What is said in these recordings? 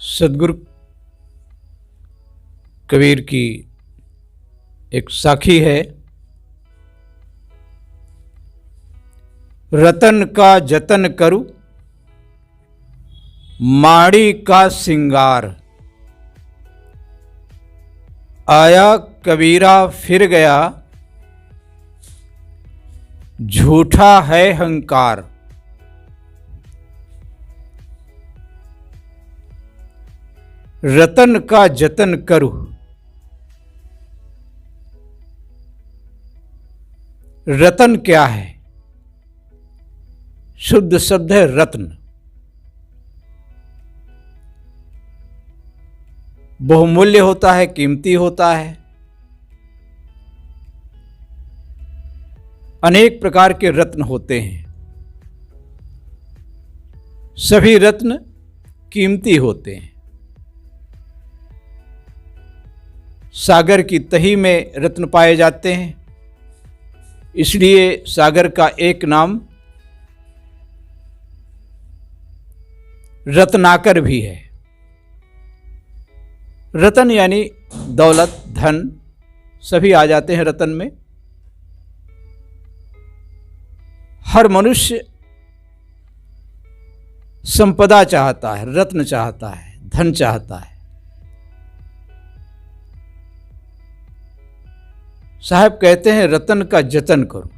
सदगुरु कबीर की एक साखी है। रतन का जतन करूं माड़ी का सिंगार, आया कबीरा फिर गया झूठा है हंकार। रतन का जतन करूं, रतन क्या है? शुद्ध शब्द है रत्न। बहुमूल्य होता है, कीमती होता है। अनेक प्रकार के रत्न होते हैं। सभी रत्न कीमती होते हैं। सागर की तही में रत्न पाए जाते हैं, इसलिए सागर का एक नाम रत्नाकर भी है। रतन यानी दौलत, धन सभी आ जाते हैं रतन में। हर मनुष्य संपदा चाहता है, रत्न चाहता है, धन चाहता है। साहब कहते हैं रतन का जतन करो।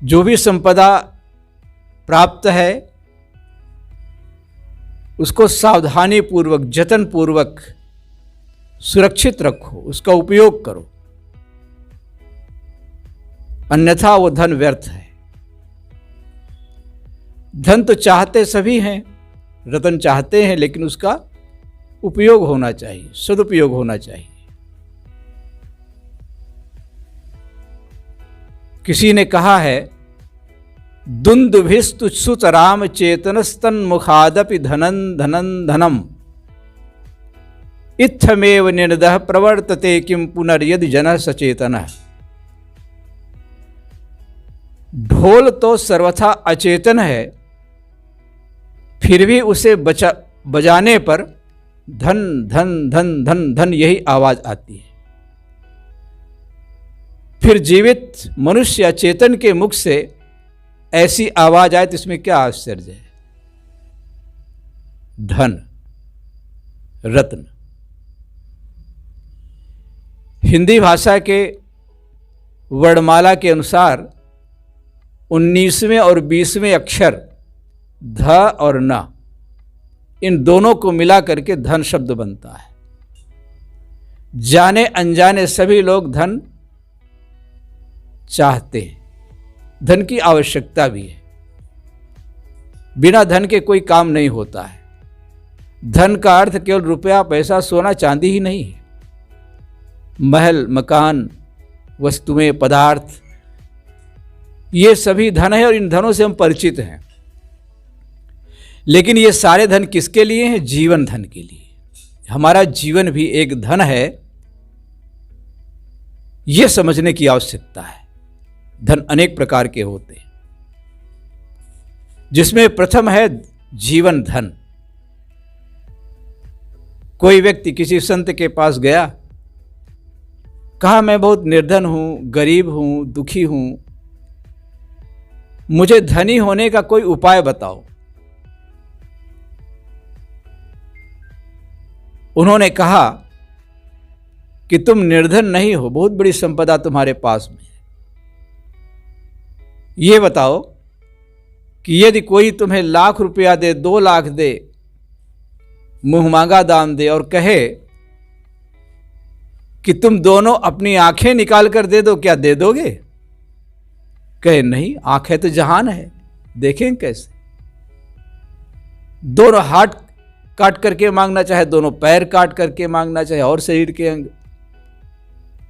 जो भी संपदा प्राप्त है उसको सावधानी पूर्वक, जतन पूर्वक सुरक्षित रखो, उसका उपयोग करो, अन्यथा वो धन व्यर्थ है। धन तो चाहते सभी हैं, रतन चाहते हैं, लेकिन उसका उपयोग होना चाहिए, सदुपयोग होना चाहिए। किसी ने कहा है, दुंदुभिस्तु सुतराम चेतनस्तन मुखादपि धनन धनन धनम इत्थमेव निर्दह प्रवर्तते किम पुनर्यदि जनः सचेतनः। ढोल तो सर्वथा अचेतन है, फिर भी उसे बजाने पर धन धन धन धन धन यही आवाज आती है। फिर जीवित मनुष्य या चेतन के मुख से ऐसी आवाज आए तो इसमें क्या आश्चर्य है? धन, रत्न। हिंदी भाषा के वर्णमाला के अनुसार 19वें और 20वें अक्षर ध और न, इन दोनों को मिला करके धन शब्द बनता है। जाने अनजाने सभी लोग धन चाहते हैं, धन की आवश्यकता भी है। बिना धन के कोई काम नहीं होता है। धन का अर्थ केवल रुपया, पैसा, सोना, चांदी ही नहीं है। महल, मकान, वस्तुएं, पदार्थ, ये सभी धन है और इन धनों से हम परिचित हैं। लेकिन ये सारे धन किसके लिए हैं? जीवन धन के लिए। हमारा जीवन भी एक धन है, यह समझने की आवश्यकता है। धन अनेक प्रकार के होते हैं, जिसमें प्रथम है जीवन धन। कोई व्यक्ति किसी संत के पास गया, कहा मैं बहुत निर्धन हूं, गरीब हूं, दुखी हूं, मुझे धनी होने का कोई उपाय बताओ। उन्होंने कहा कि तुम निर्धन नहीं हो, बहुत बड़ी संपदा तुम्हारे पास में है। ये बताओ कि यदि कोई तुम्हें लाख रुपया दे, 2 लाख दे, मुंह मांगा दाम दे और कहे कि तुम दोनों अपनी आंखें निकाल कर दे दो, क्या दे दोगे? कहे नहीं, आंखें तो जहान है, देखें कैसे। दोनों हाथ काट करके मांगना चाहे, दोनों पैर काट करके मांगना चाहे, और शरीर के अंग,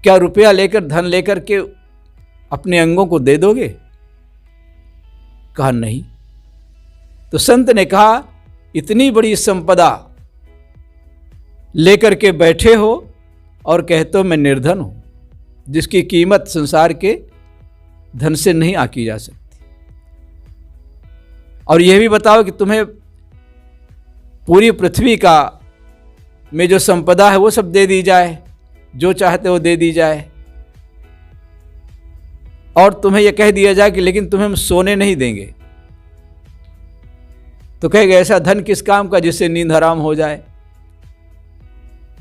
क्या रुपया लेकर, धन लेकर के अपने अंगों को दे दोगे? कहा नहीं। तो संत ने कहा, इतनी बड़ी संपदा लेकर के बैठे हो और कहते हो मैं निर्धन हूं, जिसकी कीमत संसार के धन से नहीं आकी जा सकती। और यह भी बताओ कि तुम्हें पूरी पृथ्वी का में जो संपदा है वो सब दे दी जाए, जो चाहते हो दे दी जाए, और तुम्हें यह कह दिया जाए कि लेकिन तुम्हें हम सोने नहीं देंगे, तो कहेगा ऐसा धन किस काम का जिससे नींद हराम हो जाए।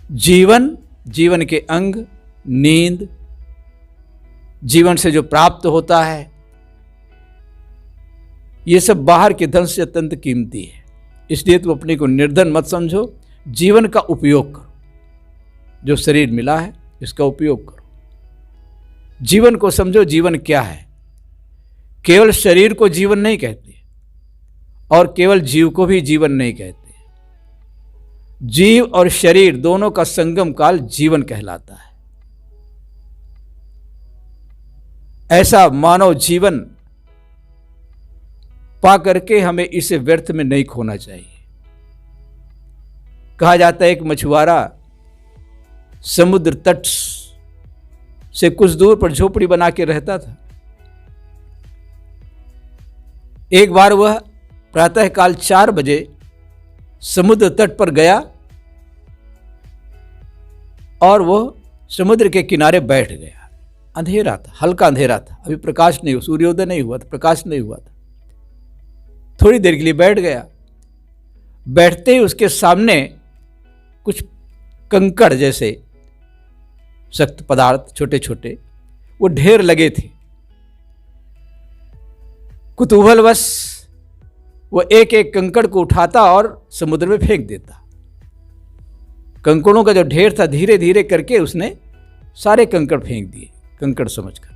जीवन के अंग, नींद, जीवन से जो प्राप्त होता है, ये सब बाहर के धन से अत्यंत कीमती है। इसलिए तुम अपने को निर्धन मत समझो, जीवन का उपयोग करो। जो शरीर मिला है इसका उपयोग करो। जीवन को समझो, जीवन क्या है। केवल शरीर को जीवन नहीं कहते और केवल जीव को भी जीवन नहीं कहते। जीव और शरीर दोनों का संगम काल जीवन कहलाता है। ऐसा मानव जीवन पा करके हमें इसे व्यर्थ में नहीं खोना चाहिए। कहा जाता है एक मछुआरा समुद्र तट से कुछ दूर पर झोपड़ी बना के रहता था। एक बार वह प्रातःकाल 4 बजे समुद्र तट पर गया और वह समुद्र के किनारे बैठ गया। अंधेरा था, हल्का अंधेरा था, अभी प्रकाश नहीं हुआ, सूर्योदय नहीं हुआ था, प्रकाश नहीं हुआ था। थोड़ी देर के लिए बैठ गया। बैठते ही उसके सामने कुछ कंकड़ जैसे सख्त पदार्थ छोटे छोटे वो ढेर लगे थे। कुतूहलवश वो एक एक कंकड़ को उठाता और समुद्र में फेंक देता। कंकड़ों का जो ढेर था धीरे धीरे करके उसने सारे कंकड़ फेंक दिए, कंकड़ समझकर,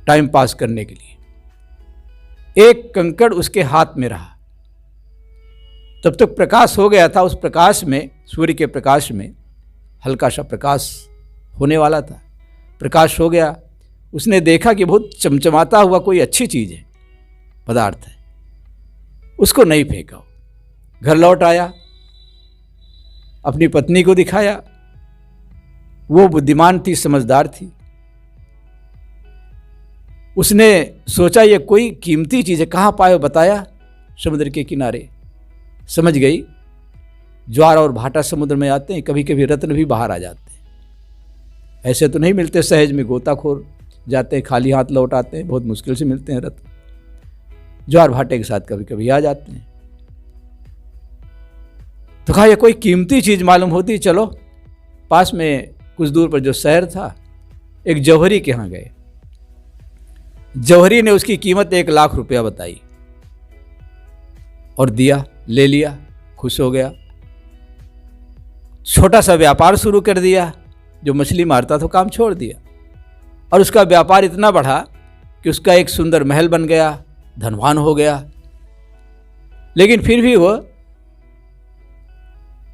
टाइम पास करने के लिए। एक कंकड़ उसके हाथ में रहा। तब तक प्रकाश हो गया था। उस प्रकाश में, सूर्य के प्रकाश में हल्का सा प्रकाश होने वाला था। प्रकाश हो गया। उसने देखा कि बहुत चमचमाता हुआ कोई अच्छी चीज़ है, पदार्थ है। उसको नहीं फेंका। घर लौट आया, अपनी पत्नी को दिखाया। वो बुद्धिमान थी, समझदार थी। उसने सोचा ये कोई कीमती चीज़ है, कहाँ पाए हो, बताया। समुद्र के किनारे। समझ गई ज्वार और भाटा समुद्र में आते हैं, कभी कभी रत्न भी बाहर आ जाते हैं। ऐसे तो नहीं मिलते सहज में, गोताखोर जाते हैं, खाली हाथ लौट आते हैं, बहुत मुश्किल से मिलते हैं रत्न। ज्वार भाटे के साथ कभी कभी आ जाते हैं। तो कहा ये कोई कीमती चीज़ मालूम होती, चलो। पास में कुछ दूर पर जो शहर था, एक जौहरी के यहाँ गए। जौहरी ने उसकी कीमत 1 लाख रुपया बताई और दिया, ले लिया, खुश हो गया। छोटा सा व्यापार शुरू कर दिया। जो मछली मारता था काम छोड़ दिया और उसका व्यापार इतना बढ़ा कि उसका एक सुंदर महल बन गया, धनवान हो गया। लेकिन फिर भी वह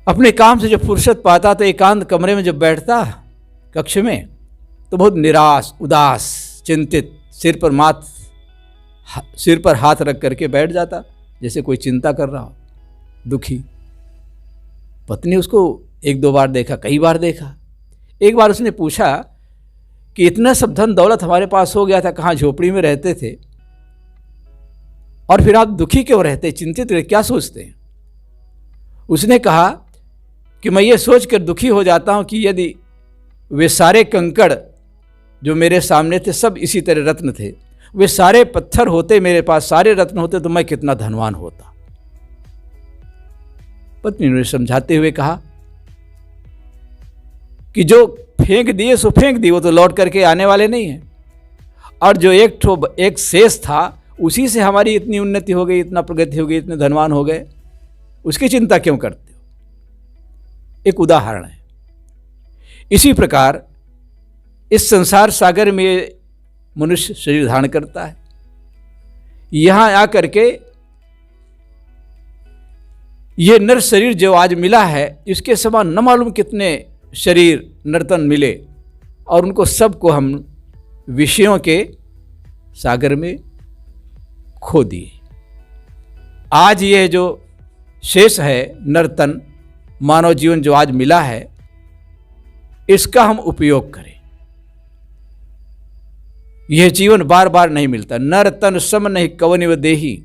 अपने काम से जब फुर्सत पाता तो एकांत कमरे में जब बैठता कक्ष में, तो बहुत निराश, उदास, चिंतित, सिर पर हाथ रख करके बैठ जाता, जैसे कोई चिंता कर रहा हो, दुखी। पत्नी उसको 1-2 बार देखा, कई बार देखा। एक बार उसने पूछा कि इतना सब धन दौलत हमारे पास हो गया था, कहाँ झोपड़ी में रहते थे, और फिर आप दुखी क्यों रहते, चिंतित रहे, क्या सोचते हैं? उसने कहा कि मैं ये सोच कर दुखी हो जाता हूँ कि यदि वे सारे कंकड़ जो मेरे सामने थे सब इसी तरह रत्न थे, वे सारे पत्थर होते मेरे पास, सारे रत्न होते, तो मैं कितना धनवान होता। पत्नी ने समझाते हुए कहा कि जो फेंक दिए सो फेंक दिए, वो तो लौट करके आने वाले नहीं हैं। और जो एक शेष था, उसी से हमारी इतनी उन्नति हो गई, इतना प्रगति हो गई, इतने धनवान हो गए, उसकी चिंता क्यों करते हो? एक उदाहरण है। इसी प्रकार इस संसार सागर में मनुष्य शरीर धारण करता है। यहां आकर के ये नर शरीर जो आज मिला है, इसके समान न मालूम कितने शरीर नर्तन मिले, और उनको सबको हम विषयों के सागर में खो दिए। आज ये जो शेष है नर्तन, मानव जीवन जो आज मिला है, इसका हम उपयोग करें। यह जीवन बार बार नहीं मिलता। नर तन सम नहीं कवनिव देही,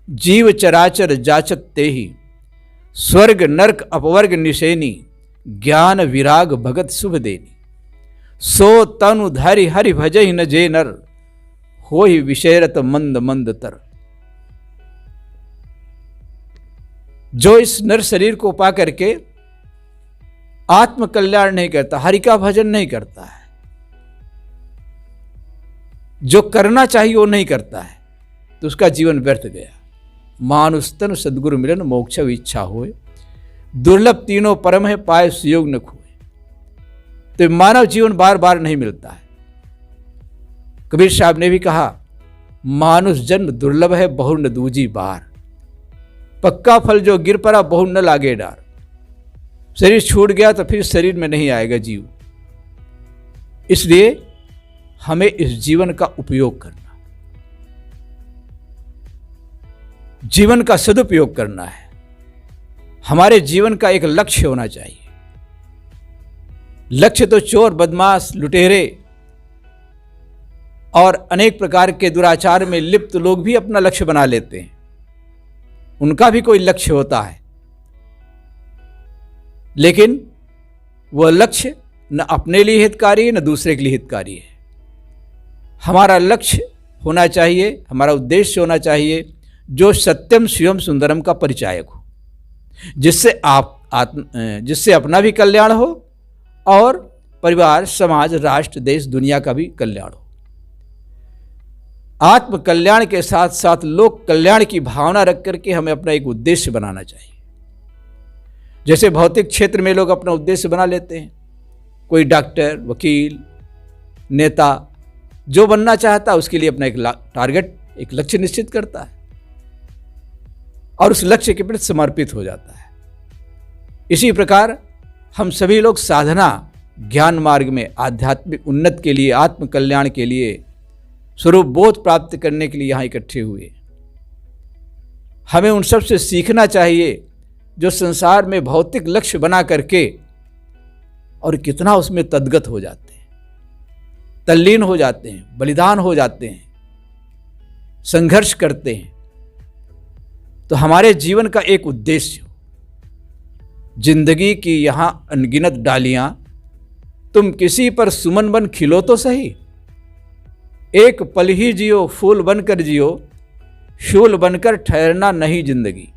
जीव चराचर जाचत तेहि, स्वर्ग नरक अपवर्ग निशेनी, ज्ञान विराग भगत शुभ देनी। सो तनु धरि हरि भजहि न जे नर, होहि विषयरत मंद मंद तर। जो इस नर शरीर को पा करके आत्म कल्याण नहीं करता, हरि का भजन नहीं करता है, जो करना चाहिए वो नहीं करता है, तो उसका जीवन व्यर्थ गया। मानुस्तन सद्गुरु मिलन मोक्ष इच्छा होए, दुर्लभ तीनों परम है पाए सुयोग न खोए। तो मानव जीवन बार बार नहीं मिलता है। कबीर साहब ने भी कहा, मानुष जन्म दुर्लभ है बहु न दूजी बार, पक्का फल जो गिर पड़ा बहु न लागे डार। शरीर छूट गया तो फिर शरीर में नहीं आएगा जीव। इसलिए हमें इस जीवन का उपयोग करना, जीवन का सदुपयोग करना है। हमारे जीवन का एक लक्ष्य होना चाहिए। लक्ष्य तो चोर, बदमाश, लुटेरे और अनेक प्रकार के दुराचार में लिप्त लोग भी अपना लक्ष्य बना लेते हैं। उनका भी कोई लक्ष्य होता है, लेकिन वह लक्ष्य न अपने लिए हितकारी है न दूसरे के लिए हितकारी है। हमारा लक्ष्य होना चाहिए, हमारा उद्देश्य होना चाहिए जो सत्यम शिवम सुंदरम का परिचायक हो, जिससे अपना भी कल्याण हो और परिवार, समाज, राष्ट्र, देश, दुनिया का भी कल्याण हो। आत्म कल्याण के साथ साथ लोक कल्याण की भावना रख करके हमें अपना एक उद्देश्य बनाना चाहिए। जैसे भौतिक क्षेत्र में लोग अपना उद्देश्य बना लेते हैं, कोई डॉक्टर, वकील, नेता, जो बनना चाहता है उसके लिए अपना एक टारगेट, एक लक्ष्य निश्चित करता है और उस लक्ष्य के प्रति समर्पित हो जाता है। इसी प्रकार हम सभी लोग साधना, ज्ञान मार्ग में आध्यात्मिक उन्नति के लिए, आत्म कल्याण के लिए, स्वरूप बोध प्राप्त करने के लिए यहाँ इकट्ठे हुए। हमें उन सब से सीखना चाहिए जो संसार में भौतिक लक्ष्य बना करके और कितना उसमें तद्गत हो जाते हैं, तल्लीन हो जाते हैं, बलिदान हो जाते हैं, संघर्ष करते हैं। तो हमारे जीवन का एक उद्देश्य हो। जिंदगी की यहाँ अनगिनत डालियां, तुम किसी पर सुमन बन खिलो तो सही। एक पल ही जियो, फूल बनकर जियो, शूल बनकर ठहरना नहीं जिंदगी।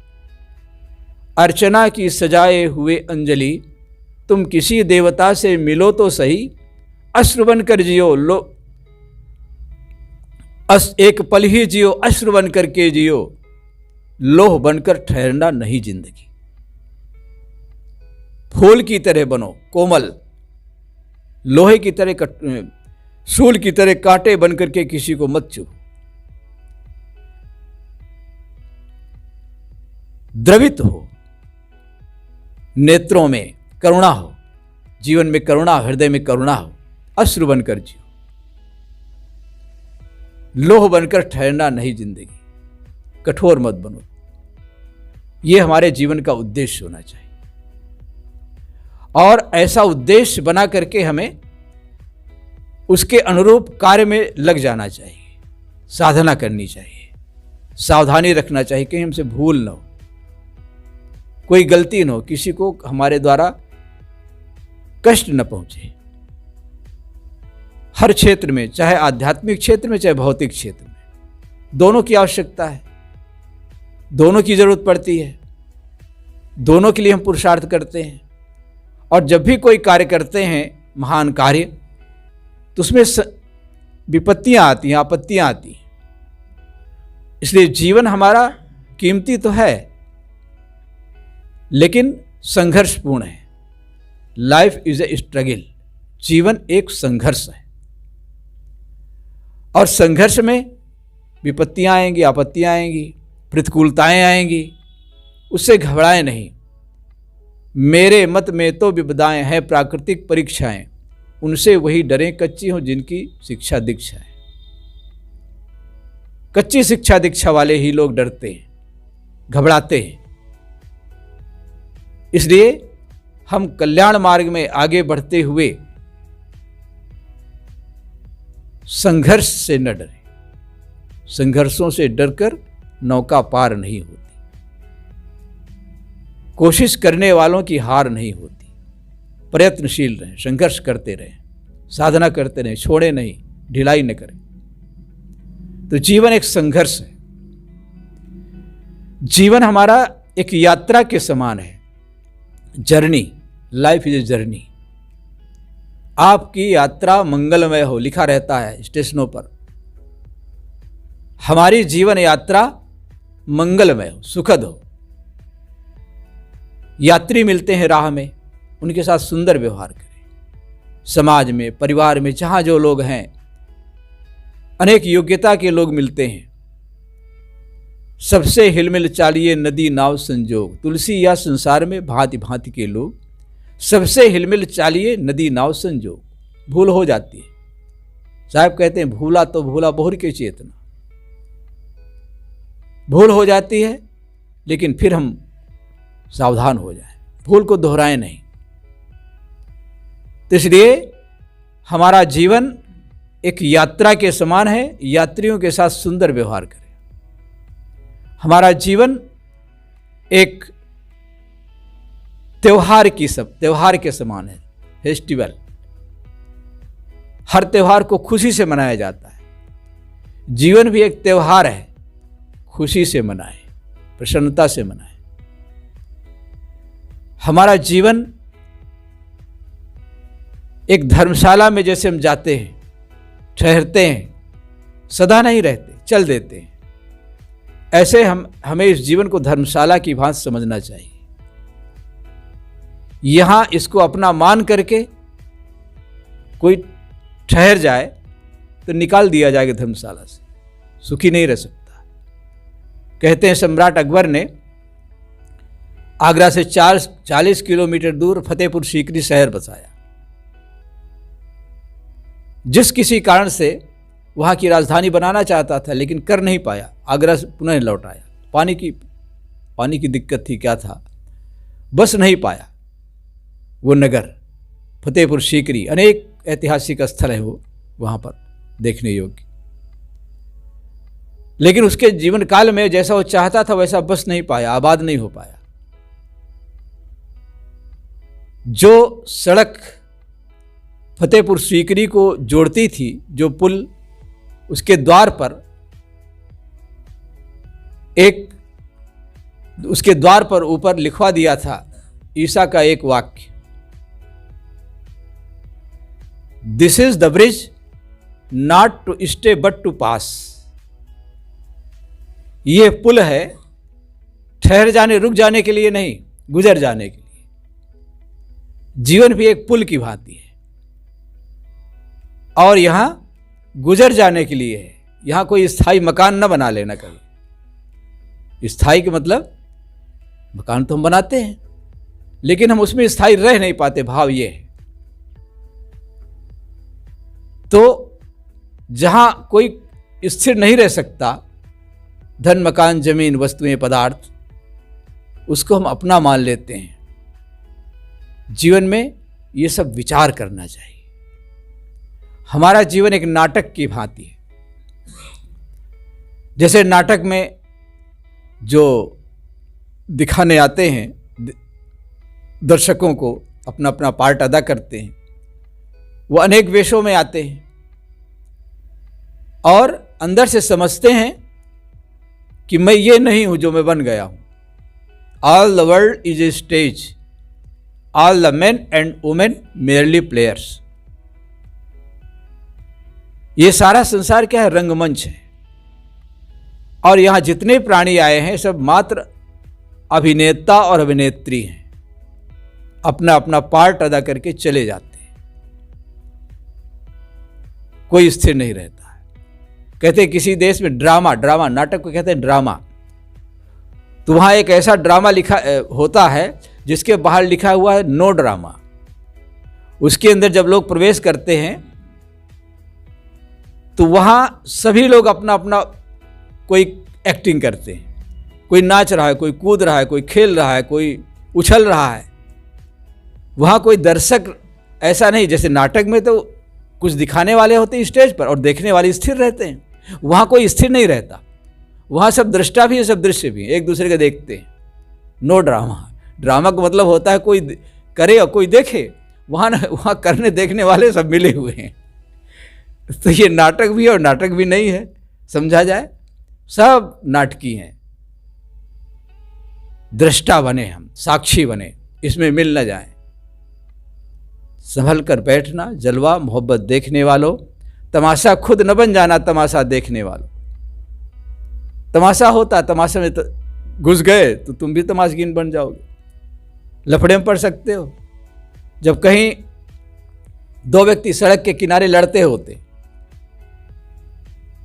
अर्चना की सजाए हुए अंजलि, तुम किसी देवता से मिलो तो सही। अश्रु बनकर जियो, एक पल ही जियो, अश्रु बनकर के जियो, लोह बनकर ठहरना नहीं जिंदगी। फूल की तरह बनो कोमल, लोहे की तरह शूल की तरह कांटे बनकर के किसी को मत छू। द्रवित हो, नेत्रों में करुणा हो, जीवन में करुणा, हृदय में करुणा हो, अश्रु बनकर जियो, लोह बनकर ठहरना नहीं जिंदगी। कठोर मत बनो। यह हमारे जीवन का उद्देश्य होना चाहिए और ऐसा उद्देश्य बना करके हमें उसके अनुरूप कार्य में लग जाना चाहिए, साधना करनी चाहिए, सावधानी रखना चाहिए, कहीं हमसे भूल न हो, कोई गलती न हो, किसी को हमारे द्वारा कष्ट न पहुंचे। हर क्षेत्र में, चाहे आध्यात्मिक क्षेत्र में चाहे भौतिक क्षेत्र में, दोनों की आवश्यकता है, दोनों की जरूरत पड़ती है, दोनों के लिए हम पुरुषार्थ करते हैं। और जब भी कोई कार्य करते हैं, महान कार्य, तो उसमें विपत्तियां आती हैं, आपत्तियां आती हैं। इसलिए जीवन हमारा कीमती तो है, लेकिन संघर्षपूर्ण है। लाइफ इज ए स्ट्रगल, जीवन एक संघर्ष है और संघर्ष में विपत्तियां आएंगी, आपत्तियां आएंगी, प्रतिकूलताएं आएंगी। उससे घबराएं नहीं। मेरे मत में तो विपदाएं हैं प्राकृतिक परीक्षाएं, उनसे वही डरें कच्ची हों जिनकी शिक्षा दीक्षा है। कच्ची शिक्षा दीक्षा वाले ही लोग डरते हैं, घबराते हैं। इसलिए हम कल्याण मार्ग में आगे बढ़ते हुए संघर्ष से न डरें, संघर्षों से डरकर नौका पार नहीं होती। कोशिश करने वालों की हार नहीं होती। प्रयत्नशील रहें, संघर्ष करते रहें, साधना करते रहें, छोड़े नहीं, ढिलाई न करें। तो जीवन एक संघर्ष है। जीवन हमारा एक यात्रा के समान है। Journey, life is a journey. आपकी यात्रा मंगलमय हो, लिखा रहता है स्टेशनों पर। हमारी जीवन यात्रा मंगलमय हो, सुखद हो। यात्री मिलते हैं राह में, उनके साथ सुंदर व्यवहार करें। समाज में, परिवार में, जहां जो लोग हैं, अनेक योग्यता के लोग मिलते हैं। सबसे हिलमिल चालिए नदी नाव संजोग, तुलसी या संसार में भांति भांति के लोग। सबसे हिलमिल चालिए नदी नाव संजोग। भूल हो जाती है। साहब कहते हैं भूला तो भूला बहुर के चेतना। भूल हो जाती है, लेकिन फिर हम सावधान हो जाएं, भूल को दोहराएं नहीं। तो इसलिए हमारा जीवन एक यात्रा के समान है। यात्रियों के साथ सुंदर व्यवहार करें। हमारा जीवन एक त्योहार के समान है, फेस्टिवल। हर त्योहार को खुशी से मनाया जाता है। जीवन भी एक त्योहार है, खुशी से मनाएं, प्रसन्नता से मनाएं। हमारा जीवन एक धर्मशाला में जैसे हम जाते हैं, ठहरते हैं, सदा नहीं रहते, चल देते हैं, ऐसे हमें इस जीवन को धर्मशाला की भांति समझना चाहिए। यहां इसको अपना मान करके कोई ठहर जाए तो निकाल दिया जाएगा धर्मशाला से, सुखी नहीं रह सकता। कहते हैं सम्राट अकबर ने आगरा से 40 किलोमीटर दूर फतेहपुर सीकरी शहर बसाया। जिस किसी कारण से वहाँ की राजधानी बनाना चाहता था, लेकिन कर नहीं पाया, आगरा से पुनः लौट आया। पानी की दिक्कत थी, क्या था, बस नहीं पाया वो नगर फतेहपुर सीकरी। अनेक ऐतिहासिक स्थल है वो वहाँ पर देखने योग्य, लेकिन उसके जीवन काल में जैसा वो चाहता था वैसा बस नहीं पाया, आबाद नहीं हो पाया। जो सड़क फतेहपुर सीकरी को जोड़ती थी, जो पुल, उसके द्वार पर ऊपर लिखवा दिया था ईसा का एक वाक्य, this is the bridge not to stay but to pass. ये पुल है ठहर जाने, रुक जाने के लिए नहीं, गुजर जाने के लिए। जीवन भी एक पुल की भांति है और यहां गुजर जाने के लिए है। यहां कोई स्थायी मकान न बना लेना कभी। स्थायी के मतलब मकान तो हम बनाते हैं, लेकिन हम उसमें स्थायी रह नहीं पाते, भाव ये है। तो जहां कोई स्थिर नहीं रह सकता, धन, मकान, जमीन, वस्तुएं, पदार्थ, उसको हम अपना मान लेते हैं। जीवन में ये सब विचार करना चाहिए। हमारा जीवन एक नाटक की भांति है। जैसे नाटक में जो दिखाने आते हैं, दर्शकों को अपना अपना पार्ट अदा करते हैं, वो अनेक वेशों में आते हैं और अंदर से समझते हैं कि मैं ये नहीं हूं जो मैं बन गया हूं। All the world is a stage, all the men and women merely players। ये सारा संसार क्या है? रंगमंच है। और यहां जितने प्राणी आए हैं सब मात्र अभिनेता और अभिनेत्री हैं, अपना अपना पार्ट अदा करके चले जाते हैं, कोई स्थिर नहीं रहता है। कहते हैं किसी देश में ड्रामा नाटक को कहते हैं ड्रामा। तो वहां एक ऐसा ड्रामा लिखा होता है जिसके बाहर लिखा हुआ है नो ड्रामा। उसके अंदर जब लोग प्रवेश करते हैं तो वहां सभी लोग अपना अपना कोई एक्टिंग करते हैं, कोई नाच रहा है, कोई कूद रहा है, कोई खेल रहा है, कोई उछल रहा है। वहां कोई दर्शक ऐसा नहीं, जैसे नाटक में तो कुछ दिखाने वाले होते हैं स्टेज पर और देखने वाले स्थिर रहते हैं, वहां कोई स्थिर नहीं रहता। वहाँ सब दृष्टा भी है, सब दृश्य भी है, एक दूसरे को देखते हैं। No drama. ड्रामा का मतलब होता है कोई करे और कोई देखे, वहाँ करने देखने वाले सब मिले हुए हैं। तो ये नाटक भी है और नाटक भी नहीं है, समझा जाए, सब नाटकी हैं। दृष्टा बने हम, साक्षी बने, इसमें मिल न जाए। संभल कर बैठना, जलवा मोहब्बत देखने वालों, तमाशा खुद न बन जाना तमाशा देखने वालों। तमाशा होता, तमाशा में घुस गए तो तुम भी तमाशगीन बन जाओगे, लफड़े में पड़ सकते हो। जब कहीं दो व्यक्ति सड़क के किनारे लड़ते होते,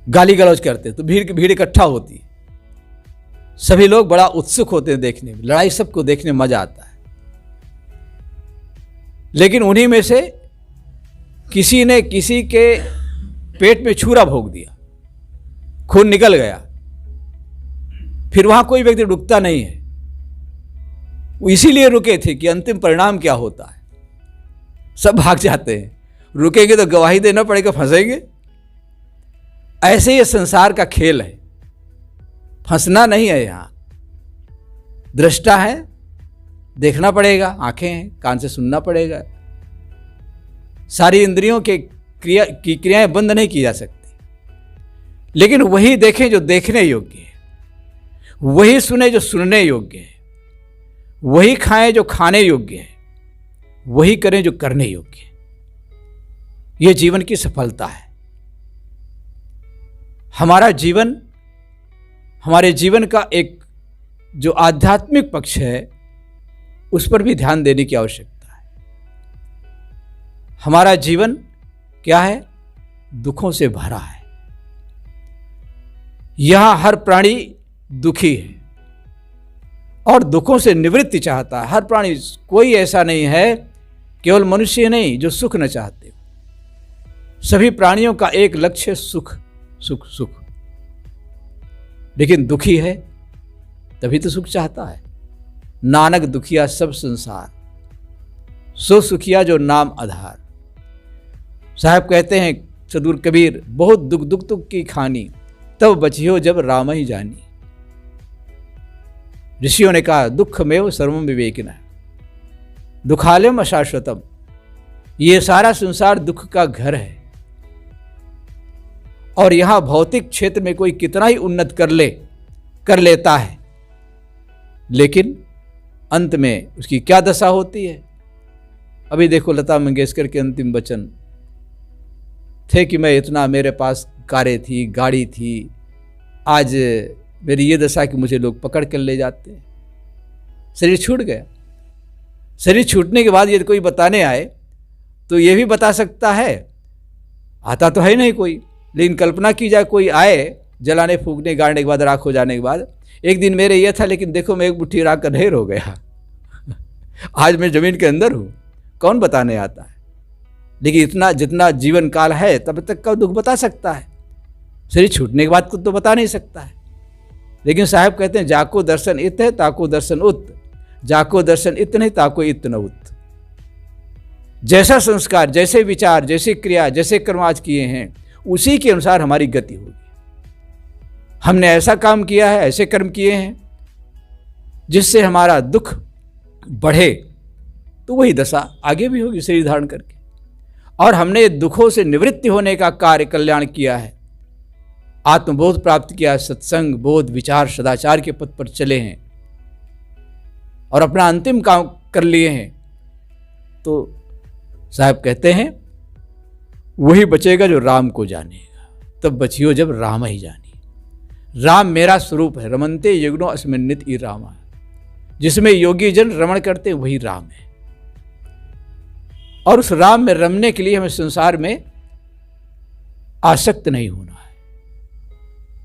गाली गलौज करते, तो भीड़ इकट्ठा होती, सभी लोग बड़ा उत्सुक होते हैं देखने में, लड़ाई सबको देखने में मजा आता है। लेकिन उन्हीं में से किसी ने किसी के पेट में छुरा भोंक दिया, खून निकल गया, फिर वहां कोई व्यक्ति रुकता नहीं है। वो इसीलिए रुके थे कि अंतिम परिणाम क्या होता है। सब भाग जाते हैं, रुकेंगे तो गवाही देना पड़ेगा, फंसेंगे। ऐसे ये संसार का खेल है, फंसना नहीं है। यहां दृष्टा है, देखना पड़ेगा, आंखें हैं, कान से सुनना पड़ेगा। सारी इंद्रियों की क्रियाएं बंद नहीं की जा सकती, लेकिन वही देखें जो देखने योग्य है, वही सुने जो सुनने योग्य है, वही खाएं जो खाने योग्य है, वही करें जो करने योग्य है। यह जीवन की सफलता है। हमारा जीवन, हमारे जीवन का एक जो आध्यात्मिक पक्ष है, उस पर भी ध्यान देने की आवश्यकता है। हमारा जीवन क्या है? दुखों से भरा है। यहां हर प्राणी दुखी है और दुखों से निवृत्ति चाहता है। हर प्राणी, कोई ऐसा नहीं है, केवल मनुष्य नहीं जो सुख न चाहते। सभी प्राणियों का एक लक्ष्य सुख, सुख, सुख। लेकिन दुखी है तभी तो सुख चाहता है। नानक दुखिया सब संसार, सो सुखिया जो नाम आधार। साहब कहते हैं सदगुरु कबीर, बहुत दुख दुख दुख की खानी, तब बचियो जब राम ही जानी। ऋषियों ने कहा दुख में सर्वम विवेकिना, दुखालयम अशाश्वतम। ये सारा संसार दुख का घर है और यहां भौतिक क्षेत्र में कोई कितना ही उन्नत कर लेता है, लेकिन अंत में उसकी क्या दशा होती है। अभी देखो लता मंगेशकर के अंतिम वचन थे कि मैं इतना, मेरे पास कारें थी, गाड़ी थी, आज मेरी ये दशा कि मुझे लोग पकड़ कर ले जाते हैं। शरीर छूट गया। शरीर छूटने के बाद यदि कोई बताने आए तो ये भी बता सकता है, आता तो है नहीं कोई, लेकिन कल्पना की जाए कोई आए जलाने फूकने गाड़ने के बाद, राख हो जाने के बाद, एक दिन मेरे ये था लेकिन देखो मैं एक मुट्ठी राख का ढेर हो गया, आज मैं जमीन के अंदर हूँ, कौन बताने आता है। लेकिन इतना जितना जीवन काल है तब तक का दुख बता सकता है, शरीर छूटने के बाद कुछ तो बता नहीं सकता है। लेकिन साहब कहते हैं जाको दर्शन इत है ताको दर्शन उत, जाको दर्शन इत नहीं ताको इत न उत। जैसा संस्कार, जैसे विचार, जैसे क्रिया, जैसे कर्म आज किए हैं, उसी के अनुसार हमारी गति होगी। हमने ऐसा काम किया है, ऐसे कर्म किए हैं जिससे हमारा दुख बढ़े, तो वही दशा आगे भी होगी शरीर धारण करके। और हमने दुखों से निवृत्ति होने का कार्य, कल्याण किया है, आत्मबोध प्राप्त किया, सत्संग, बोध, विचार, सदाचार के पथ पर चले हैं और अपना अंतिम काम कर लिए हैं, तो साहब कहते हैं वही बचेगा जो राम को जानेगा, तब बचियो जब राम ही जानी। राम मेरा स्वरूप है, रमनते यज्ञो अस्मिन्नित ई रामा। जिसमें योगी जन रमण करते हैं वही राम है। और उस राम में रमने के लिए हमें संसार में आसक्त नहीं होना है।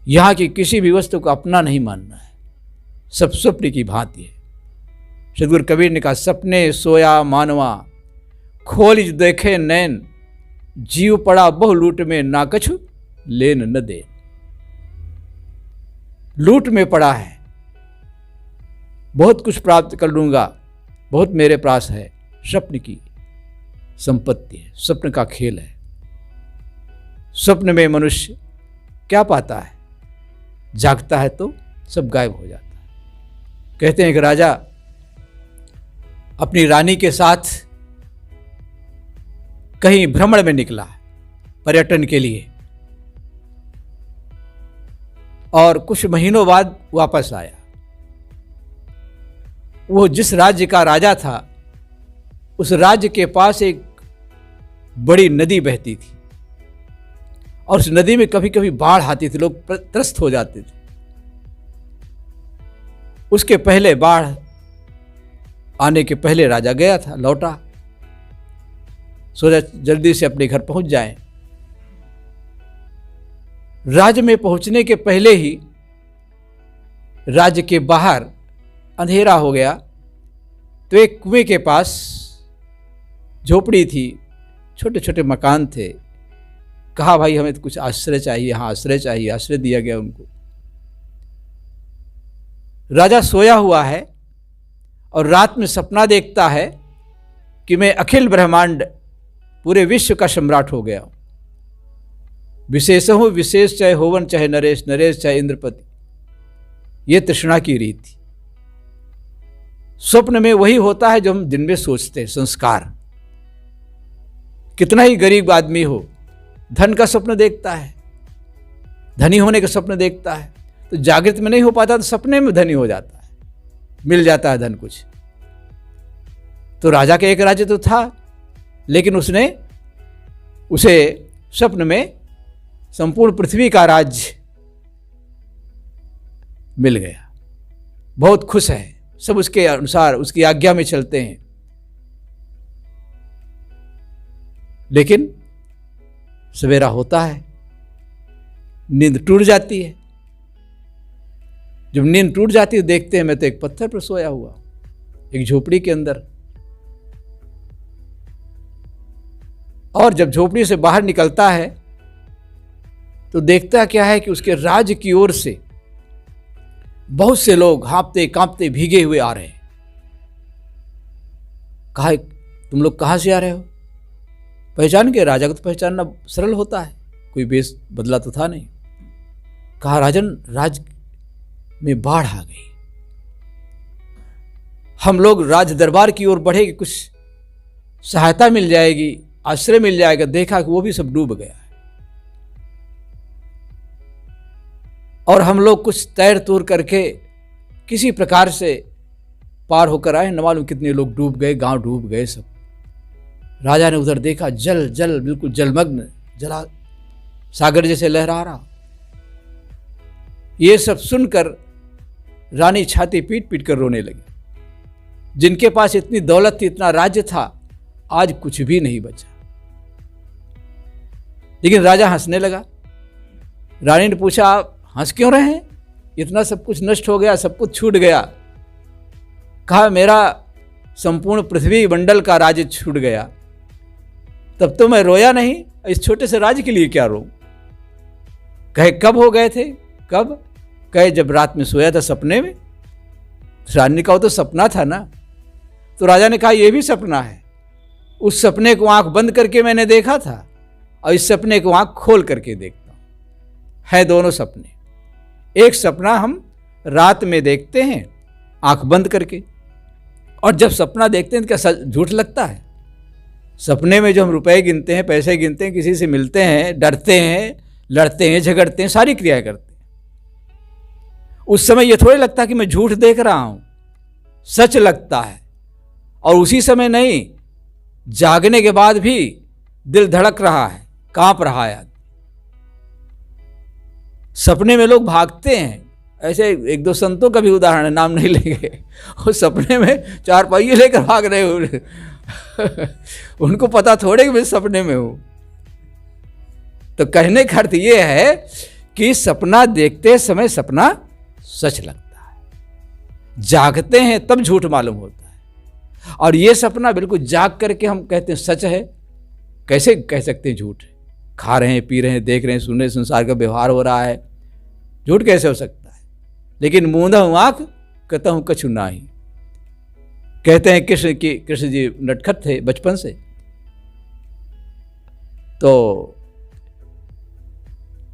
यहां की किसी भी वस्तु को अपना नहीं मानना है। सब स्वप्न की भांति है। सदगुरु कबीर ने कहा सपने सोया मानवा, खोलिज देखे नैन, जीव पड़ा बहु लूट में ना कछु लेन न दे। लूट में पड़ा है, बहुत कुछ प्राप्त कर लूंगा, बहुत मेरे पास है, स्वप्न की संपत्ति है, स्वप्न का खेल है। स्वप्न में मनुष्य क्या पाता है? जागता है तो सब गायब हो जाता है। कहते हैं कि राजा अपनी रानी के साथ कहीं भ्रमण में निकला पर्यटन के लिए, और कुछ महीनों बाद वापस आया। वो जिस राज्य का राजा था उस राज्य के पास एक बड़ी नदी बहती थी, और उस नदी में कभी कभी बाढ़ आती थी, लोग त्रस्त हो जाते थे। उसके पहले बाढ़ आने के पहले राजा गया था, लौटा, सोचा जल्दी से अपने घर पहुंच जाएं। राज्य में पहुंचने के पहले ही राज्य के बाहर अंधेरा हो गया, तो एक कुएं के पास झोपड़ी थी, छोटे छोटे मकान थे। कहा भाई हमें तो कुछ आश्रय चाहिए, यहाँ आश्रय चाहिए। आश्रय दिया गया उनको। राजा सोया हुआ है और रात में सपना देखता है कि मैं अखिल ब्रह्मांड पूरे विश्व का सम्राट हो गया हूं। विशेष हूं विशेष, चाहे होवन चाहे नरेश, नरेश चाहे इंद्रपति। यह तृष्णा की रीत थी। स्वप्न में वही होता है जो हम दिन में सोचते हैं, संस्कार। कितना ही गरीब आदमी हो, धन का स्वप्न देखता है, धनी होने का स्वप्न देखता है, तो जागृत में नहीं हो पाता तो सपने में धनी हो जाता है, मिल जाता है धन कुछ। तो राजा का एक राज्य तो था, लेकिन उसे स्वप्न में संपूर्ण पृथ्वी का राज्य मिल गया। बहुत खुश है, सब उसके अनुसार उसकी आज्ञा में चलते हैं। लेकिन सवेरा होता है, नींद टूट जाती है। जब नींद टूट जाती है देखते हैं मैं तो एक पत्थर पर सोया हुआ, एक झोपड़ी के अंदर। और जब झोपड़ी से बाहर निकलता है तो देखता क्या है कि उसके राज्य की ओर से बहुत से लोग हाँफते कांपते भीगे हुए आ रहे हैं। कहा तुम लोग कहां से आ रहे हो? पहचान के? राजा को तो पहचानना सरल होता है, कोई बेस बदला तो था नहीं। कहा राजन, राज में बाढ़ आ गई, हम लोग राज दरबार की ओर बढ़े कि कुछ सहायता मिल जाएगी, आश्रय मिल जाएगा। देखा कि वो भी सब डूब गया है, और हम लोग कुछ तैर तूर करके किसी प्रकार से पार होकर आए। न मालूम कितने लोग डूब गए, गांव डूब गए सब। राजा ने उधर देखा, जल जल बिल्कुल जलमग्न, जला सागर जैसे लहरा रहा। ये सब सुनकर रानी छाती पीट पीट कर रोने लगी। जिनके पास इतनी दौलत थी, इतना राज्य था, आज कुछ भी नहीं बचा। लेकिन राजा हंसने लगा। रानी ने पूछा, आप हंस क्यों रहे हैं? इतना सब कुछ नष्ट हो गया, सब कुछ छूट गया। कहा मेरा संपूर्ण पृथ्वी मंडल का राज्य छूट गया, तब तो मैं रोया नहीं, इस छोटे से राज्य के लिए क्या रो? कहे कब हो गए थे? कब? कहे जब रात में सोया था सपने में। रानी ने कहा तो सपना था ना। तो राजा ने कहा यह भी सपना है। उस सपने को आंख बंद करके मैंने देखा था, और इस सपने को आंख खोल करके देखता हूं। है दोनों सपने। एक सपना हम रात में देखते हैं आंख बंद करके, और जब सपना देखते हैं तो क्या झूठ लगता है? सपने में जो हम रुपए गिनते हैं, पैसे गिनते हैं, किसी से मिलते हैं, डरते हैं, लड़ते हैं, झगड़ते हैं, सारी क्रियाएं करते हैं, उस समय यह थोड़ी लगता कि मैं झूठ देख रहा हूं, सच लगता है। और उसी समय नहीं, जागने के बाद भी दिल धड़क रहा है, कांप रहा है। सपने में लोग भागते हैं। ऐसे एक दो संतों का भी उदाहरण है, नाम नहीं लेंगे। वो सपने में चार पहिए लेकर भाग रहे हो। उनको पता थोड़े कि मैं सपने में हूं। तो कहने का अर्थ यह है कि सपना देखते समय सपना सच लगता है, जागते हैं तब झूठ मालूम होता है। और यह सपना बिल्कुल जाग करके हम कहते हैं सच है, कैसे कह सकते हैं झूठ? खा रहे हैं, पी रहे हैं, देख रहे हैं, सुन रहे हैं, संसार का व्यवहार हो रहा है, झूठ कैसे हो सकता है? लेकिन मूंदा हूं आंख, कहता हूं कछु नाही। कहते हैं कृष्ण जी नटखट थे बचपन से, तो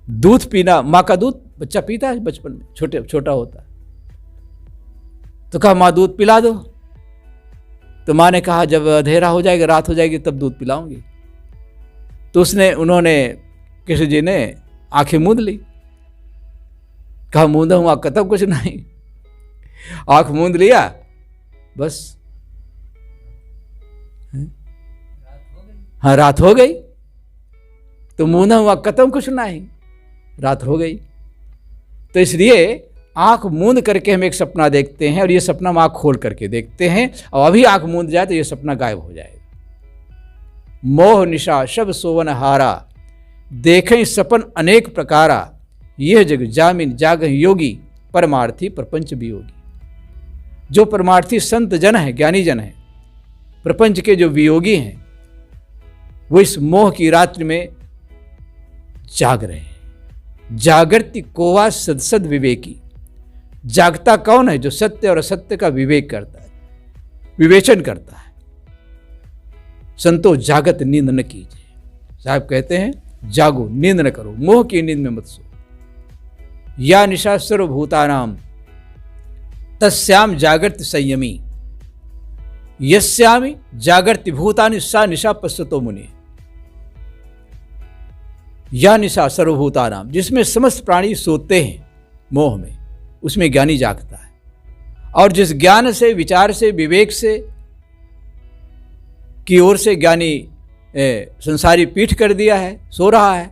दूध पीना, माँ का दूध बच्चा पीता है बचपन में, छोटा होता है। तो कहा माँ दूध पिला दो। तो माँ ने कहा जब अंधेरा हो जाएगा, रात हो जाएगी, तब दूध पिलाऊंगी। तो उन्होंने किसी जी ने आंखें मूंद ली। कहा मूंदा हुआ कतब कुछ नहीं। आंख मूंद लिया, बस हाँ रात हो गई। तो मूंदा हुआ कतम कुछ नहीं, रात हो गई। तो इसलिए आंख मूंद करके हम एक सपना देखते हैं, और ये सपना हम आंख खोल करके देखते हैं, और अभी आंख मूंद जाए तो ये सपना गायब हो जाएगा। मोह निशा शब सोवन हारा, देखें सपन अनेक प्रकारा, यह जग जामिन जागह योगी, परमार्थी प्रपंच वियोगी। जो परमार्थी संत जन है, ज्ञानी जन है, प्रपंच के जो वियोगी हैं, वो इस मोह की रात्रि में जाग रहे हैं। जागृति कोवा सद विवेकी। जागता कौन है? जो सत्य और असत्य का विवेक करता है, विवेचन करता है। संतो जागत नींद न कीजिए। साहब कहते हैं जागो, नींद न करो, मोह की नींद में मत सो। या निशा सर्वभूतानाम तस्याम जागृत संयमी, यस्यामि जागृति भूतानि सा निशा पश्यतो मुनि। या निशा सर्वभूतानाम, जिसमें समस्त प्राणी सोते हैं मोह में, उसमें ज्ञानी जागता है। और जिस ज्ञान से, विचार से, विवेक से की ओर से ज्ञानी संसारी पीठ कर दिया है, सो रहा है,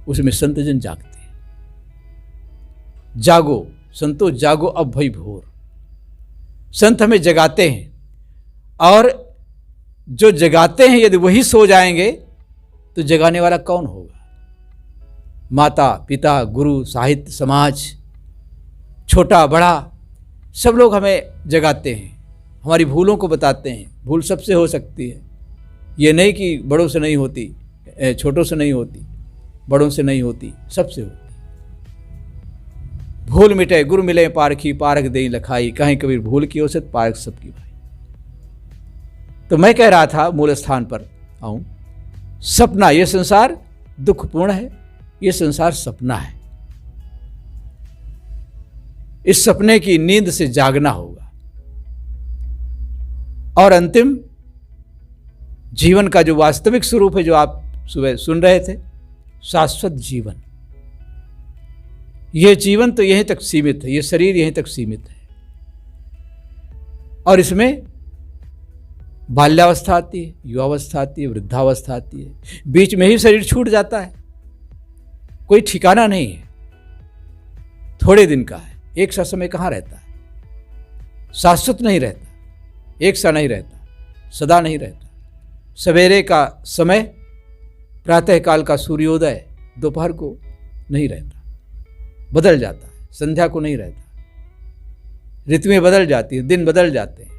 उसमें संतजन जागते हैं। जागो संतो जागो अब भई भोर। संत हमें जगाते हैं, और जो जगाते हैं यदि वही सो जाएंगे तो जगाने वाला कौन होगा? माता पिता, गुरु, साहित्य, समाज, छोटा बड़ा, सब लोग हमें जगाते हैं, हमारी भूलों को बताते हैं। भूल सबसे हो सकती है, ये नहीं कि बड़ों से नहीं होती, छोटों से नहीं होती, बड़ों से नहीं होती, सबसे होती। भूल मिटे गुरु मिले पारखी, पारख देई लखाई, कहीं कबीर भूल की औसत पारख सबकी भाई। तो मैं कह रहा था, मूल स्थान पर आऊं। सपना, यह संसार दुखपूर्ण है, यह संसार सपना है। इस सपने की नींद से जागना होगा, और अंतिम जीवन का जो वास्तविक स्वरूप है, जो आप सुबह सुन रहे थे, शाश्वत जीवन। यह जीवन तो यहीं तक सीमित है, यह शरीर यहीं तक सीमित है, और इसमें बाल्यावस्था आती है, युवावस्था आती है, वृद्धावस्था आती है, बीच में ही शरीर छूट जाता है। कोई ठिकाना नहीं है, थोड़े दिन का है। एक सा समय कहाँ रहता है? शाश्वत नहीं रहता, एक सा नहीं रहता, सदा नहीं रहता। सवेरे का समय, प्रातःकाल का सूर्योदय दोपहर को नहीं रहता, बदल जाता है। संध्या को नहीं रहता, ऋतुएं बदल जाती हैं, दिन बदल जाते हैं,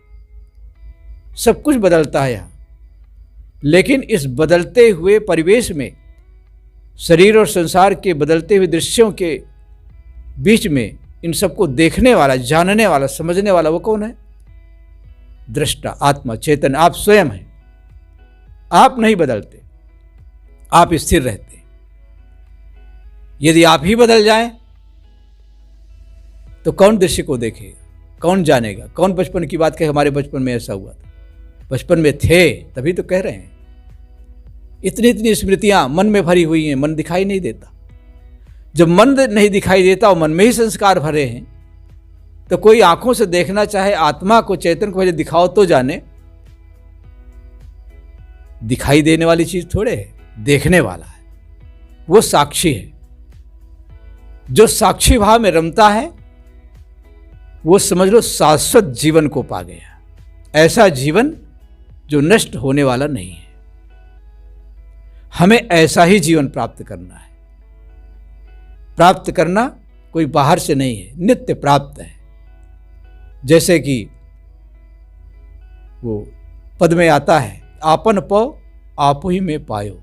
सब कुछ बदलता है यहाँ। लेकिन इस बदलते हुए परिवेश में, शरीर और संसार के बदलते हुए दृश्यों के बीच में, इन सबको देखने वाला, जानने वाला, समझने वाला वो कौन है? दृष्टा, आत्मा, चेतन, आप स्वयं हैं। आप नहीं बदलते, आप स्थिर रहते हैं। यदि आप ही बदल जाएं तो कौन दृश्य को देखेगा, कौन जानेगा? कौन बचपन की बात कहे हमारे बचपन में ऐसा हुआ था? बचपन में थे तभी तो कह रहे हैं। इतनी इतनी स्मृतियां मन में भरी हुई हैं, मन दिखाई नहीं देता। जब मन नहीं दिखाई देता और मन में ही संस्कार भरे हैं, तो कोई आंखों से देखना चाहे आत्मा को, चेतन को, पहले दिखाओ तो जाने। दिखाई देने वाली चीज थोड़े है, देखने वाला है, वो साक्षी है। जो साक्षी भाव में रमता है वो समझ लो शाश्वत जीवन को पा गया। ऐसा जीवन जो नष्ट होने वाला नहीं है। हमें ऐसा ही जीवन प्राप्त करना है। प्राप्त करना कोई बाहर से नहीं है, नित्य प्राप्त है। जैसे कि वो पद में आता है, आपन पौ आपो ही में पायो,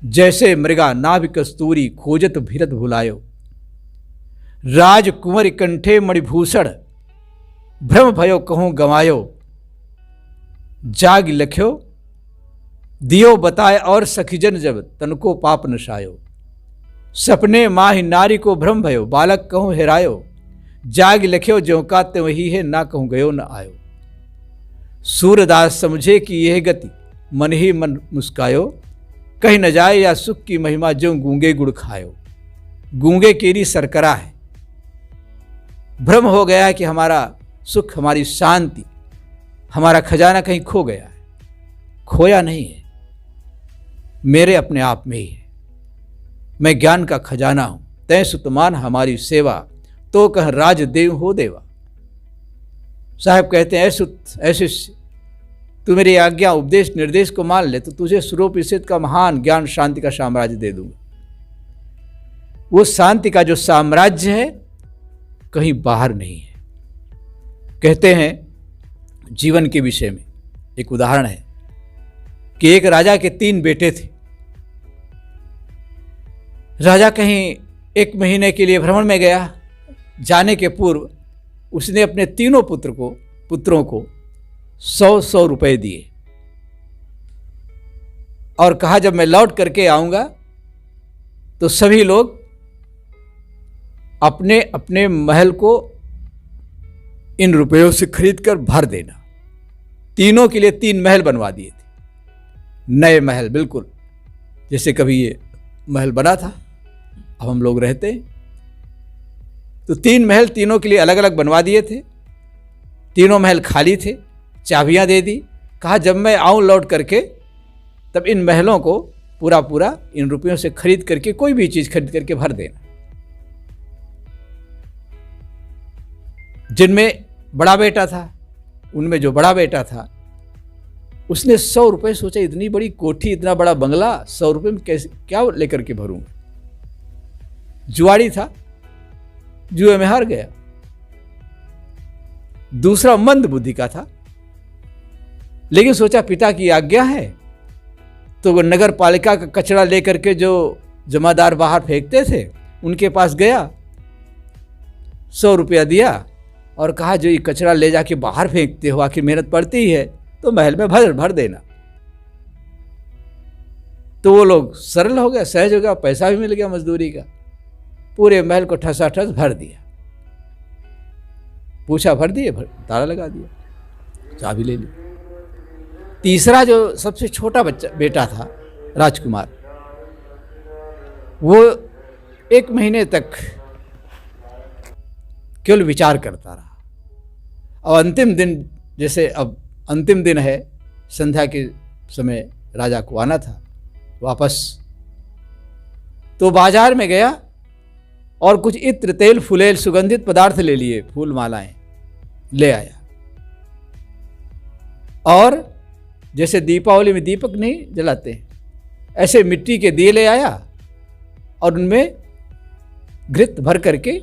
जैसे मृगा नाभि कस्तूरी खोजत भीरत भुलायो, राजकुंवर कंठे मणिभूषण भ्रम भयो कहूँ गवायो, जाग लख्यो दियो बताए और सखीजन जब तनको पाप नशायो। सपने माहि नारी को भ्रम भयो, बालक कहूँ हेरायो, जाग लख्यो ज्यों का त्यों ही है, ना कहूँ गयो न आयो। सूरदास समझे कि यह गति, मन ही मन मुस्कायो, कहीं न जाए या सुख की महिमा, ज्यों गूंगे गुड़ खायो। गूंगे केरी सरकरा है, भ्रम हो गया है कि हमारा सुख, हमारी शांति, हमारा खजाना कहीं खो गया है। खोया नहीं है, मेरे अपने आप में ही है। मैं ज्ञान का खजाना हूं, तय सुतमान हमारी सेवा, तो कह राज देव हो देवा। साहब कहते हैं, ऐसे तू मेरी आज्ञा उपदेश निर्देश को मान ले तो तुझे सुरोपनिषद का महान ज्ञान शांति का साम्राज्य दे दूंगा। वो शांति का जो साम्राज्य है कहीं बाहर नहीं है। कहते हैं जीवन के विषय में एक उदाहरण है कि एक राजा के 3 बेटे थे। राजा कहीं 1 महीने के लिए भ्रमण में गया। जाने के पूर्व उसने अपने तीनों पुत्रों को 100-100 रुपए दिए और कहा जब मैं लौट करके आऊंगा तो सभी लोग अपने अपने महल को इन रुपयों से खरीद कर भर देना। तीनों के लिए 3 महल बनवा दिए थे, नए महल, बिल्कुल जैसे कभी ये महल बना था, अब हम लोग रहते हैं। तो 3 महल तीनों के लिए अलग अलग बनवा दिए थे। तीनों महल खाली थे, चाबियां दे दी। कहा जब मैं आऊं लौट करके तब इन महलों को पूरा इन रुपयों से खरीद करके, कोई भी चीज खरीद करके भर देना। जिनमें बड़ा बेटा था, उनमें जो बड़ा बेटा था उसने 100 रुपये सोचा, इतनी बड़ी कोठी, इतना बड़ा बंगला, 100 रुपये में कैसे, क्या लेकर के भरूंगा। जुआड़ी था, जुए में हार गया। दूसरा मंद बुद्धि का था, लेकिन सोचा पिता की आज्ञा है तो वो नगर पालिका का कचरा लेकर के जो जमादार बाहर फेंकते थे उनके पास गया, 100 रुपया दिया और कहा जो ये कचरा ले जाके बाहर फेंकते हो, आखिर मेहनत पड़ती ही है तो महल में भर देना। तो वो लोग सरल हो गया, सहज हो गया, पैसा भी मिल गया मजदूरी का। पूरे महल को ठसाठस भर दिया। पूछा भर दिए, ताला लगा दिया, चाबी ले ली। तीसरा जो सबसे छोटा बेटा था, राजकुमार, वो 1 महीने तक केवल विचार करता रहा। और अंतिम दिन, जैसे अब अंतिम दिन है, संध्या के समय राजा को आना था वापस, तो बाजार में गया और कुछ इत्र, तेल, फुलेल, सुगंधित पदार्थ ले लिए, फूल मालाएं ले आया। और जैसे दीपावली में दीपक नहीं जलाते, ऐसे मिट्टी के दिए ले आया और उनमें घृत भर करके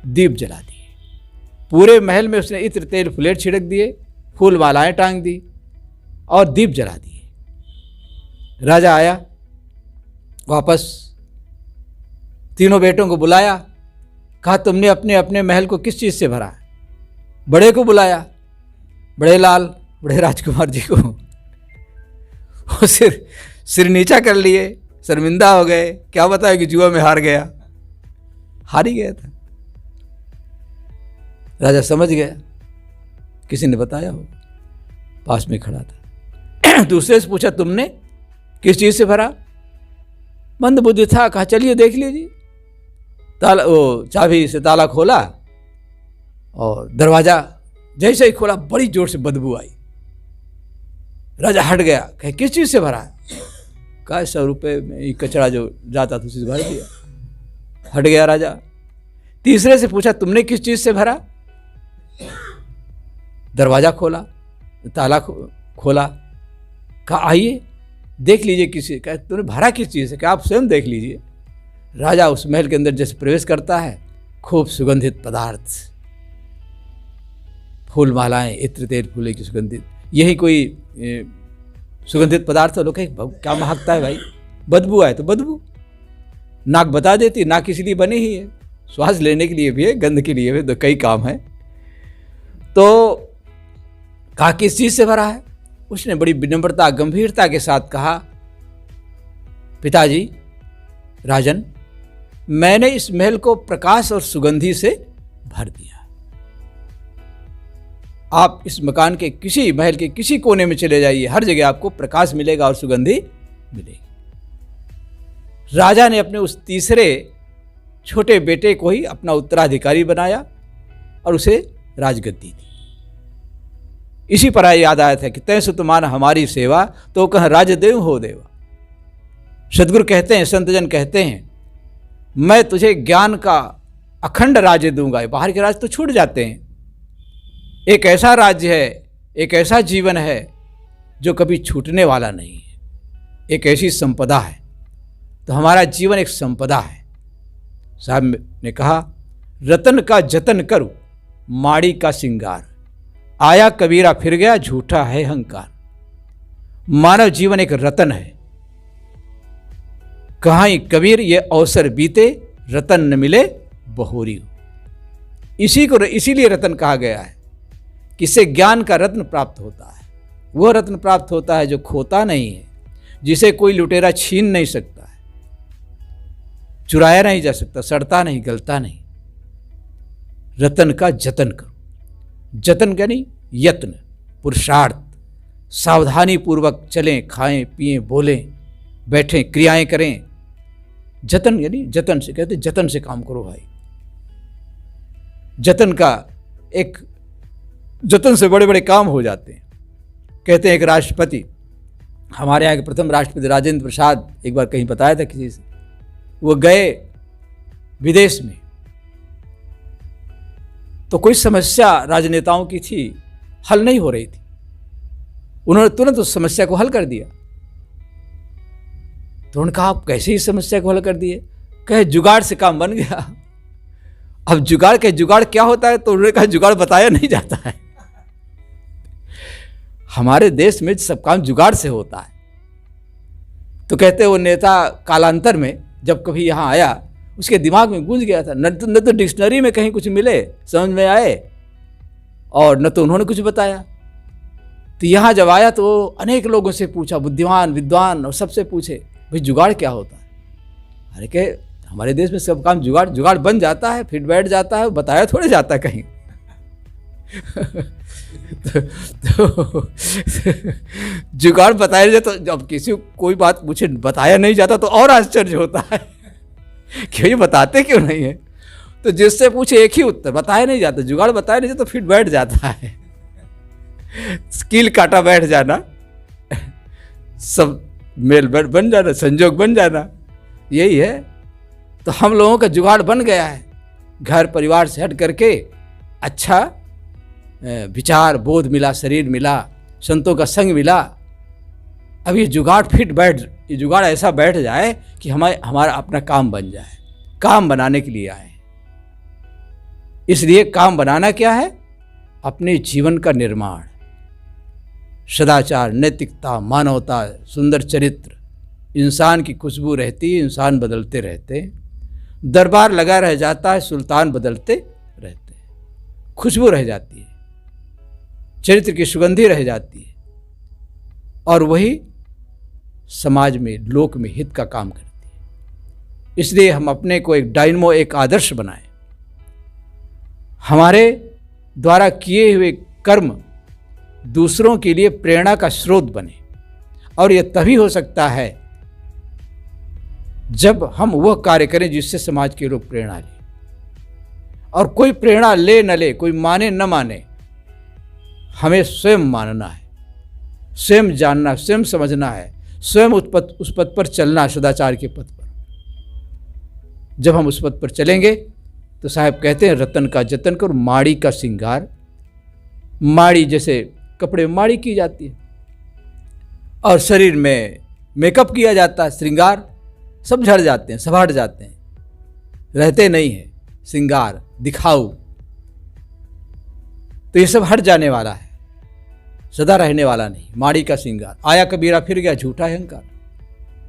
दीप जला दिए। पूरे महल में उसने इत्र, तेल, फुलेल छिड़क दिए, फूल मालाएं टांग दी और दीप जला दिए। राजा आया वापस, तीनों बेटों को बुलाया, कहा तुमने अपने अपने महल को किस चीज़ से भरा? बड़े को बुलाया, बड़े लाल, बड़े राजकुमार जी को। वो सिर नीचा कर लिए, शर्मिंदा हो गए, क्या बताया कि जुआ में हार गया, हार ही गया था। राजा समझ गया, किसी ने बताया होगा, पास में खड़ा था। दूसरे से पूछा तुमने किस चीज़ से भरा? मंद बुद्धि था, कहा चलिए देख लीजिए। ताला, वो चाबी से ताला खोला और दरवाजा जैसे ही खोला बड़ी जोर से बदबू आई। राजा हट गया, कहे किस चीज़ से भरा? कहा 100 रुपये में ये कचरा जो जाता था उसी से भर दिया। हट गया राजा। तीसरे से पूछा तुमने किस चीज़ से भरा? दरवाजा खोला, ताला खोला, कहा आइए देख लीजिए किसी, कहा तुमने भरा किस चीज़ से? कहा आप स्वयं देख लीजिए। राजा उस महल के अंदर जैसे प्रवेश करता है, खूब सुगंधित पदार्थ, फूल मालाएं, इत्र, तेल, फूले की सुगंधित, यही कोई सुगंधित पदार्थ है। लोग क्या महकता है भाई, बदबू आए तो बदबू, नाक बता देती, नाक इसलिए बनी ही है, श्वास लेने के लिए भी है, गंध के लिए भी, तो कई काम है। तो कहा किस चीज़ से भरा है? उसने बड़ी विनम्रता, गंभीरता के साथ कहा पिताजी, राजन, मैंने इस महल को प्रकाश और सुगंधि से भर दिया। आप इस मकान के किसी महल के किसी कोने में चले जाइए, हर जगह आपको प्रकाश मिलेगा और सुगंधि मिलेगी। राजा ने अपने उस तीसरे छोटे बेटे को ही अपना उत्तराधिकारी बनाया और उसे राजगद्दी दी। इसी पर याद आया था कि तय सुतमान हमारी सेवा तो कह राजदेव हो देवा। सदगुरु कहते हैं, संतजन कहते हैं, मैं तुझे ज्ञान का अखंड राज्य दूंगा। बाहर के राज्य तो छूट जाते हैं, एक ऐसा राज्य है, एक ऐसा जीवन है जो कभी छूटने वाला नहीं है, एक ऐसी संपदा है। तो हमारा जीवन एक संपदा है। साहब ने कहा, रतन का जतन करो माड़ी का सिंगार, आया कबीरा फिर गया झूठा है अहंकार। मानव जीवन एक रतन है, कहां कबीर ये अवसर बीते, रतन न मिले बहोरी हो। इसीलिए रतन कहा गया है कि इससे ज्ञान का रत्न प्राप्त होता है। वह रत्न प्राप्त होता है जो खोता नहीं है, जिसे कोई लुटेरा छीन नहीं सकता है, चुराया नहीं जा सकता, सड़ता नहीं, गलता नहीं। रतन का जतन करो। जतन यानी यत्न, पुरुषार्थ, सावधानी पूर्वक चलें, खाएं, पिएं, बोलें, बैठें, क्रियाएं करें। जतन यानी जतन से कहते, जतन से काम करो भाई। जतन का एक जतन से बड़े बड़े काम हो जाते हैं। कहते हैं एक राष्ट्रपति, हमारे यहाँ के प्रथम राष्ट्रपति राजेंद्र प्रसाद, एक बार कहीं बताया था किसी से, वो गए विदेश में तो कोई समस्या राजनेताओं की थी, हल नहीं हो रही थी। उन्होंने तुरंत उस समस्या को हल कर दिया। तो उन्होंने कहा, आप कैसे इस समस्या को हल कर दिए? कहे जुगाड़ से काम बन गया। अब जुगाड़ क्या होता है? तो उन्होंने कहा, जुगाड़ बताया नहीं जाता है। हमारे देश में सब काम जुगाड़ से होता है। तो कहते वो नेता कालांतर में जब कभी यहाँ आया, उसके दिमाग में गूंज गया था। न तो डिक्शनरी में कहीं कुछ मिले समझ में आए, और न तो उन्होंने कुछ बताया। तो यहाँ जब आया तो अनेक लोगों से पूछा, बुद्धिमान विद्वान, और सबसे पूछे, भाई जुगाड़ क्या होता है? अरे कहे, हमारे देश में सब काम जुगाड़ बन जाता है, फिर बैठ जाता है, बताया थोड़े जाता है कहीं। तो जुगाड़ बताया जाए तो जब किसी कोई बात पूछे बताया नहीं जाता तो और आश्चर्य होता है कि ये बताते क्यों नहीं है। तो जिससे पूछे एक ही उत्तर, बताया नहीं जाता। जुगाड़ बताया नहीं जाता तो फिर बैठ जाता है, स्किल काटा बैठ जाना, सब मेल बन जाना, संजोग बन जाना, यही है। तो हम लोगों का जुगाड़ बन गया है, घर परिवार से हट करके अच्छा विचार बोध मिला, शरीर मिला, संतों का संग मिला। अब ये जुगाड़ ऐसा बैठ जाए कि हमारा अपना काम बन जाए। काम बनाने के लिए आए। इसलिए काम बनाना क्या है? अपने जीवन का निर्माण, सदाचार, नैतिकता, मानवता, सुंदर चरित्र। इंसान की खुशबू रहती है, इंसान बदलते रहते हैं। दरबार लगा रह जाता है, सुल्तान बदलते रहते हैं। खुशबू रह जाती है, चरित्र की सुगंधी रह जाती है, और वही समाज में, लोक में हित का काम करती है। इसलिए हम अपने को एक डायनमो, एक आदर्श बनाएं। हमारे द्वारा किए हुए कर्म दूसरों के लिए प्रेरणा का स्रोत बने, और यह तभी हो सकता है जब हम वह कार्य करें जिससे समाज के लोग प्रेरणा लें। और कोई प्रेरणा ले न ले, कोई माने न माने, हमें स्वयं मानना है, स्वयं जानना, स्वयं समझना है, स्वयं उस पथ पर चलना, सदाचार के पथ पर। जब हम उस पथ पर चलेंगे तो साहब कहते हैं, रतन का जतन करो माड़ी का सिंगार। माड़ी जैसे कपड़े में माड़ी की जाती है, और शरीर में मेकअप किया जाता है, श्रृंगार, सब झड़ जाते हैं, सब हट जाते हैं, रहते नहीं हैं श्रृंगार, दिखाऊ। तो ये सब हट जाने वाला है, सदा रहने वाला नहीं। माड़ी का श्रृंगार, आया कबीरा फिर गया झूठा अहंकार।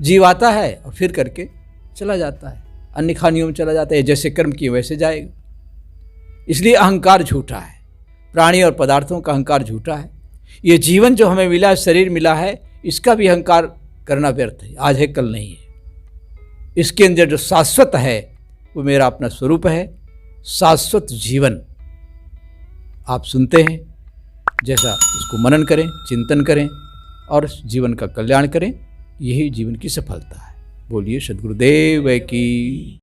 जीव आता है और फिर करके चला जाता है, अन्य खानियों में चला जाता है, जैसे कर्म किए वैसे जाएगा। इसलिए अहंकार झूठा है, प्राणी और पदार्थों का अहंकार झूठा है। ये जीवन जो हमें मिला, शरीर मिला है, इसका भी अहंकार करना व्यर्थ है, आज है कल नहीं है। इसके अंदर जो शाश्वत है वो मेरा अपना स्वरूप है, शाश्वत जीवन। आप सुनते हैं, जैसा उसको मनन करें, चिंतन करें और जीवन का कल्याण करें, यही जीवन की सफलता है। बोलिए सद्गुरुदेव की।